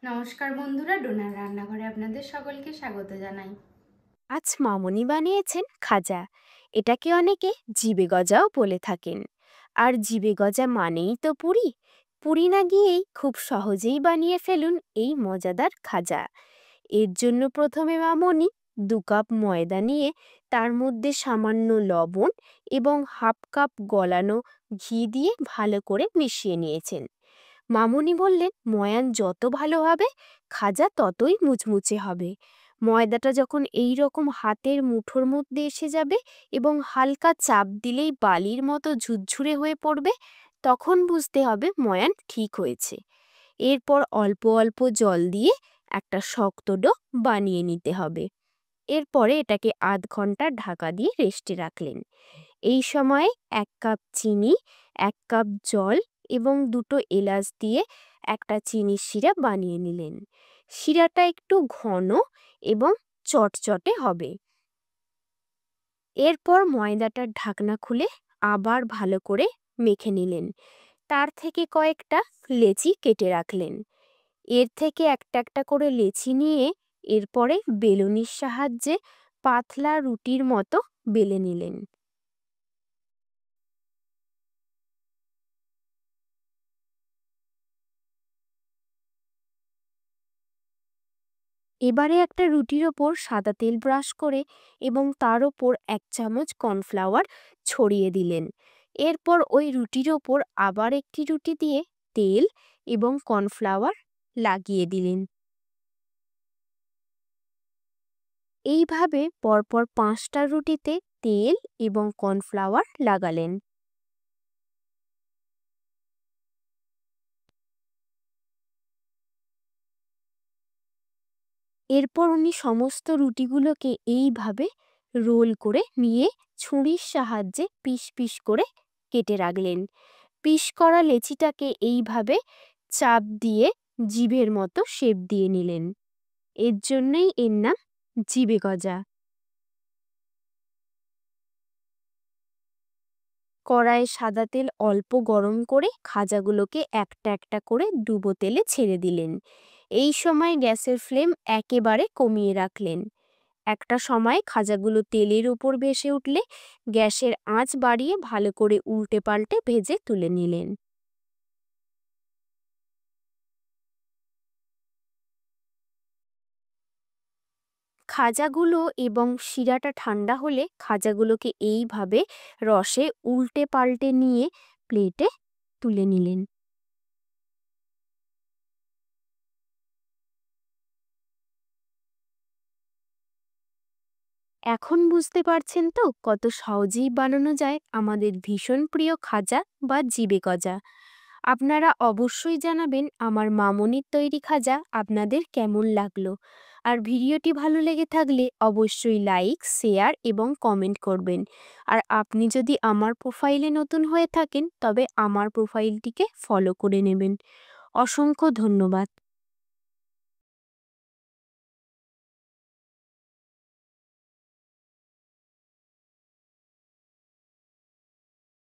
নমস্কার বন্ধুরা, ডোনার রান্নাঘরে আপনাদের সকলকে স্বাগত জানাই। আজ মামনি বানিয়েছেন খাজা। এটাকে অনেকে জিবে গজাও বলে থাকেন। আর জিবে গজা মানেই তো পুরি। পুরি না গিয়েই খুব সহজেই বানিয়ে ফেলুন এই মজাদার খাজা। এর জন্য প্রথমে মামনি 2 কাপ ময়দা নিয়ে তার মধ্যে সামান্য লবণ এবং হাফ কাপ গলানো ঘি দিয়ে ভালো করে মিশিয়ে নিয়েছেন। মামুনি বললেন, ময়ান যত ভালো হবে খাজা ততই মুচমুচে হবে। ময়দাটা যখন এই রকম হাতের মুঠোর মধ্যে এসে যাবে এবং হালকা চাপ দিলেই বালির মতো ঝুরঝুরে হয়ে পড়বে, তখন বুঝতে হবে ময়ান ঠিক হয়েছে। এরপর অল্প অল্প জল দিয়ে একটা শক্ত ডো বানিয়ে নিতে হবে। এরপরে এটাকে আধ ঘন্টা ঢাকা দিয়ে রেস্টে রাখলেন। এই সময়ে 1 কাপ চিনি, 1 কাপ জল এবং 2টো এলাচ দিয়ে একটা চিনির শিরা বানিয়ে নিলেন। শিরাটা একটু ঘন এবং চটচটে হবে। এরপর ময়দাটার ঢাকনা খুলে আবার ভালো করে মেখে নিলেন। তার থেকে কয়েকটা লেচি কেটে রাখলেন। এর থেকে একটা একটা করে লেচি নিয়ে এরপরে বেলুনির সাহায্যে পাতলা রুটির মতো বেলে নিলেন। এবারে একটা রুটির ওপর সাদা তেল ব্রাশ করে এবং তার ওপর 1 চামচ কর্নফ্লাওয়ার ছড়িয়ে দিলেন। এরপর ওই রুটির ওপর আবার একটি রুটি দিয়ে তেল এবং কর্নফ্লাওয়ার লাগিয়ে দিলেন। এইভাবে পরপর 5টা রুটিতে তেল এবং কর্নফ্লাওয়ার লাগালেন। এরপর উনি সমস্ত রুটিগুলোকে এইভাবে রোল করে নিয়ে ছুরির সাহায্যে পিস পিস করে কেটে রাখলেন। পিস করা লেচিটাকে এইভাবে চাপ দিয়ে জিভের মতো শেপ দিয়ে নিলেন। এর জন্যই এর নাম জিবে গজা। কড়াইয়ে সাদা তেল অল্প গরম করে খাজাগুলোকে একটা একটা করে ডুবো তেলে ছেড়ে দিলেন। এই সময় গ্যাসের ফ্লেম একেবারে কমিয়ে রাখলেন। একটা সময় খাজাগুলো তেলের উপর ভেসে উঠলে গ্যাসের আঁচ বাড়িয়ে ভালো করে উল্টে পাল্টে ভেজে তুলে নিলেন। খাজাগুলো এবং শিরাটা ঠান্ডা হলে খাজাগুলোকে এইভাবে রসে উল্টে পাল্টে নিয়ে প্লেটে তুলে নিলেন। এখন বুঝতে পারছেন তো কত সহজেই বানানো যায় আমাদের ভীষণ প্রিয় খাজা বা জিবে গজা। আপনারা অবশ্যই জানাবেন আমার মামনির তৈরি খাজা আপনাদের কেমন লাগলো। আর ভিডিওটি ভালো লেগে থাকলে অবশ্যই লাইক, শেয়ার এবং কমেন্ট করবেন। আর আপনি যদি আমার প্রোফাইলে নতুন হয়ে থাকেন তবে আমার প্রোফাইলটিকে ফলো করে নেবেন। অসংখ্য ধন্যবাদ।